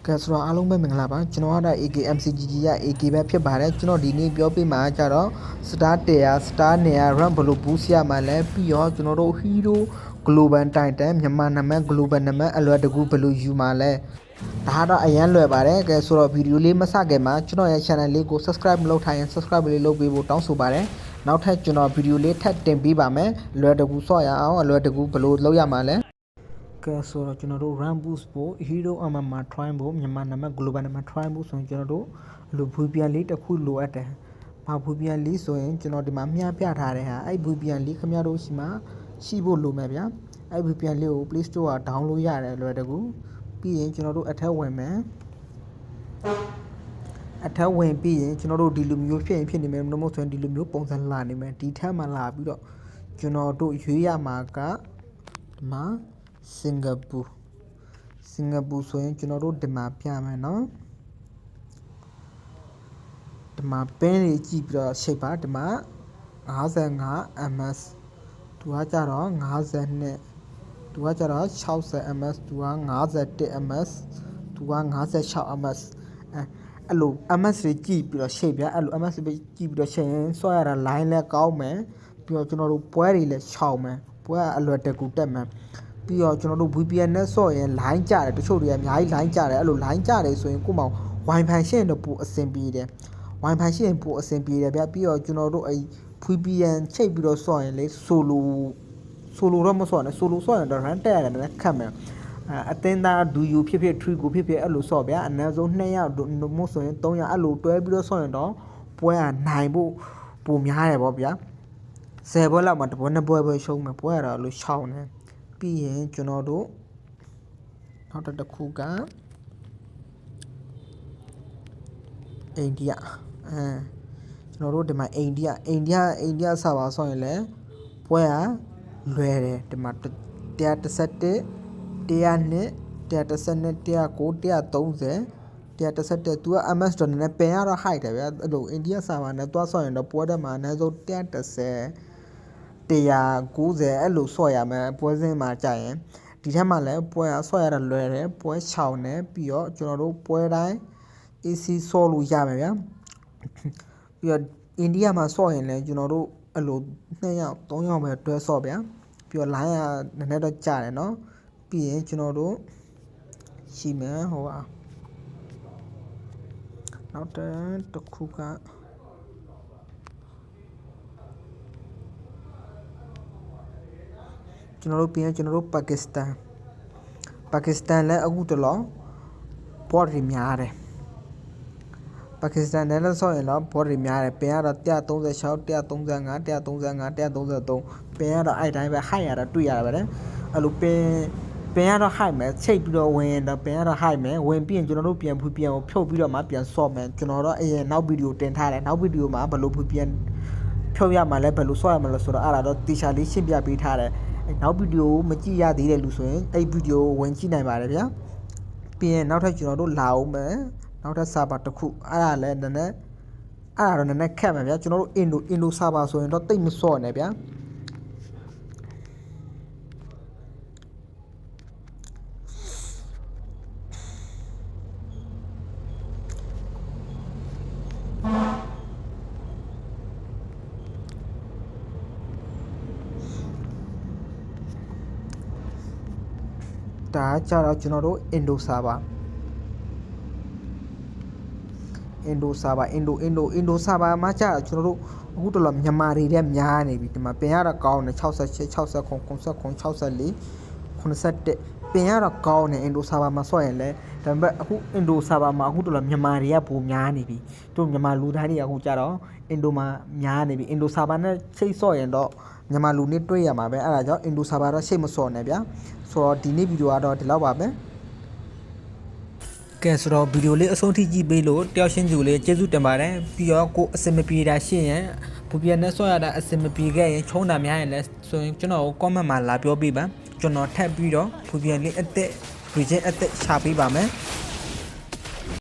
ကဲဆိုတော့အားလုံးပဲမင်္ဂလာပါကျွန်တော်ကတော့ AKMCGG ရ AK ပဲဖြစ်ပါတယ်ကျွန်တော်ဒီနေ့ပြောပြမှာကြတော့ Star 100 Star 100 Run ဘလို့ boost ရမှာလဲပြီးတော့ကျွန်တော်တို့ Hero Global Titan မြန်မာနာမည် Global နာမည်အလွယ်တကူဘလို့ယူမှာလဲဒါတော့အရင်လွယ်ပါတယ်ကဲဆိုတော့ဗီဒီယိုလေးမစခင်မှာကျွန်တော်ရဲ့ channel လေးကို subscribe မလုပ်ထားရင် subscribe လေးလုပ်ပေးဖို့တောင်းဆိုပါတယ်နောက်ထပ်ကျွန်တော်ဗီဒီယိုလေးထပ်တင်ပေးပါမယ်အလွယ်တကူဆော့ရအောင်အလွယ်တကူဘလို့လုပ်ရမှာလဲကဲဆိုတော့ကျွန်တော်တို့ run boost ဖို့ hero armor မှာ try ဖို့မြန်မာနာမည် global နာမည် try ဖို့ဆိုရင်ကျွန်တော်တို့လူဘူပြန်လေးတစ်ခုလိုအပ်တယ်။ဘာဘူပြန်လေးဆိုရင်ကျွန်တော်ဒီမှာမျှပြထားတဲ့ဟာအဲ့ဘူပြန်လေးခင်ဗျားတို့ရှိမှရှိဖို့လိုမယ်ဗျာ။အဲ့ဘူပြန်လေးကို Play Store က download ရတယ်လွယ်တကူပြီးရင်ကျွန်တော်တို့အထက်ဝင်မယ်။အထက်ဝင်ပြီးရင်ကျွန်တော်တို့ဒီလိုမျိုးဖြစ်ရင်ဖြစ်နေမယ်မဟုတ်ဆိုရင်ဒီလိုမျိုးပုံစံလာနေမယ်ဒီထက်မှလာပြီးတော့ကျွန်တော်တို့ရွေးရမှာကဒီမှာစင်ကာပူဆိုရင်ကျွန်တော်တို့ဒီမှာပြမယ်နော်ဒီမှာပင်းလေးကြည့်ပြီးတော့ရှိတ်ပါဒီမှာ55 ms သူကကြတော့50နဲ့သူကကြတော့60 ms သူက51 ms သူက56 ms အဲ့လို ms တွေကြည့်ပြီးတော့ရှိတ်ပြအဲ့လို ms တွေကြည့်ပြီးတော့ရှိရင်ဆွဲရတာ line လည်းကောင်းမယ်ပြီးတော့ကျွန်တော်တို့ပွဲတွေလည်းရှောင်မယ်ပွဲကအလွယ်တကူတက်မယ်ပြီးတော့ကျွန်တော်တို့ VPN နဲ့ဆော့ရင် line ကျတယ်တချို့တွေကအများကြီး line ကျတယ်အဲ့လို line ကျတယ်ဆိုရင်ကိုမောင် Wi-Fi ရှင်းတော့ပိုအဆင်ပြေတယ် Wi-Fi ရှင်းပိုအဆင်ပြေတယ်ဗျပြီးတော့ကျွန်တော်တို့အဲ့ VPN ချိတ်ပြီးတော့ဆော့ရင်လေ solo တော့မဆော့နဲ့ solo ဆော့ရင်တော့ run တက်ရတယ်လည်းခက်မယ်အတင်းသားဒူယူဖြစ်ဖြစ် tree ကိုဖြစ်ဖြစ်အဲ့လိုဆော့ဗျာအနည်းဆုံး2ယောက်မဟုတ်ဆိုရင်3ယောက်အဲ့လိုတွဲပြီးတော့ဆော့ရင်တော့ပွဲကနိုင်ဖို့ပိုများတယ်ဗောဗျာ10ပွဲလောက်မှာတပွဲ2ပွဲပဲရှုံးမယ်ပွဲရတော့လို့ရှောင်းတယ်ပြီးရင်ကျွန်တော်တို့နောက်တစ်ခုကအိန္ဒိယကျွန်တော်တို့ဒီမှာအိန္ဒိယစပါဆိုရင်လည်းပွဲကလွယ်တယ်ဒီမှာ111 102 112 109 130 111 तू က MS တော့နည်းနည်းပင်ရတော့ height တယ်ဗျာအဲ့လိုအိန္ဒိယစာပါနဲ့သွားဆော့ရင်တော့ပွဲတက်မှာအနည်းဆုံး110 190အဲ့လိုဆော့ရမယ်ပွဲစဉ်မှာကြာရင်ဒီထက်မှလည်းပွဲကဆော့ရတာလွယ်တယ်ပွဲချောင်းတယ်ပြီးတော့ကျွန်တော်တို့ပွဲတိုင်း AC ဆော့လို့ရမယ်ဗျာပြီးတော့အိန္ဒိယမှာဆော့ရင်လည်းကျွန်တော်တို့အဲ့လို2ယောက်3ယောက်ပဲတွဲဆော့ဗျာပြီးတော့ line ကနည်းနည်းတော့ကြာတယ်နော်ပြီးရင်ကျွန်တော်တို့ရှိမယ်ဟိုပါနောက်တစ်ခုကကျွန်တော်တို့ပြင်ကျွန်တော်တို့ပါကစ္စတန်လည်းအခုတလော board တွေများတယ်ပါကစ္စတန်နဲ့လည်းဆိုရင်တော့ board တွေများတယ်ပင်ကတော့136 135 135 133ပင်ကတော့အဲ့တိုင်းပဲ height ရတာတွေ့ရတာပဲလေအဲ့လိုပင်ကတော့ height မယ်ချိတ်ပြီးတော့ဝင်တော့ပင်ကတော့ height မယ်ဝင်ပြီးရင်ကျွန်တော်တို့ပြန်ဖူးပြန်ကိုဖြုတ်ပြီးတော့မှပြန်ဆော့မယ်ကျွန်တော်တော့အရင်နောက်ဗီဒီယိုတင်ထားတယ်နောက်ဗီဒီယိုမှာဘယ်လိုဖူးပြန်ဖြုတ်ရမှာလဲဘယ်လိုဆော့ရမှာလဲဆိုတော့အဲ့ဒါတော့တီချာလေးရှင်းပြပေးထားတယ်အဲ့နောက်ဗီဒီယိုမကြည့်ရသေးတဲ့လူဆိုရင်အဲ့ဗီဒီယိုဝင်ကြည့်နိုင်ပါတယ်ဗျာပြီးရင်နောက်ထပ်ကျွန်တော်တို့လာအောင်မယ်နောက်ထပ် server တစ်ခုအဲ့ဒါလည်းနည်းနည်းခက်မယ်ဗျာကျွန်တော်တို့ Indo server ဆိုရင်တော့တိတ်မစော့နဲ့ဗျာဒါကြတော့ကျွန်တော်တို့ Indo server မှာကြာကျွန်တော်တို့အခုတလောမြန်မာတွေတဲ့များနေပြီဒီမှာပင်ရတော့ကောင်းတယ်68 69 69 64 81ပင်ရတော့ကောင်းတယ် Indo server မှာဆော့ရင်လဲဒါပေမဲ့အခု Indo server မှာအခုတလောမြန်မာတွေကပိုများနေပြီတို့မြန်မာလူသားတွေအခုကြာတော့ Indo မှာများနေပြီ Indo server နဲ့ချိတ်ဆော့ရင်တော့မြန်မာလူနဲ့တွေ့ရမှာပဲအဲ့ဒါကြောင့် Indo server တော့ရှိတ်မဆော့နဲ့ဗျာဆိုတော့ဒီနေ့ဗီဒီယိုကတော့ဒီလောက်ပါပဲကဲဆိုတော့ဗီဒီယိုလေးအဆုံးထိကြည့်ပေးလို့တယောက်ချင်းစီကိုလေးကျေးဇူးတင်ပါတယ်ပြီးတော့ကိုအစင်မပြေတာရှိရင်ဘူပြန်နဲ့ဆော့ရတာအစင်မပြေခဲ့ရင်ချုံးတာများရင်လည်းဆိုရင်ကျွန်တော်ကို comment မှာလာပြောပေးပါကျွန်တော်ထပ်ပြီးတော့ဘူပြန်လေးအသက် region အသက်ရှာပေးပါမယ်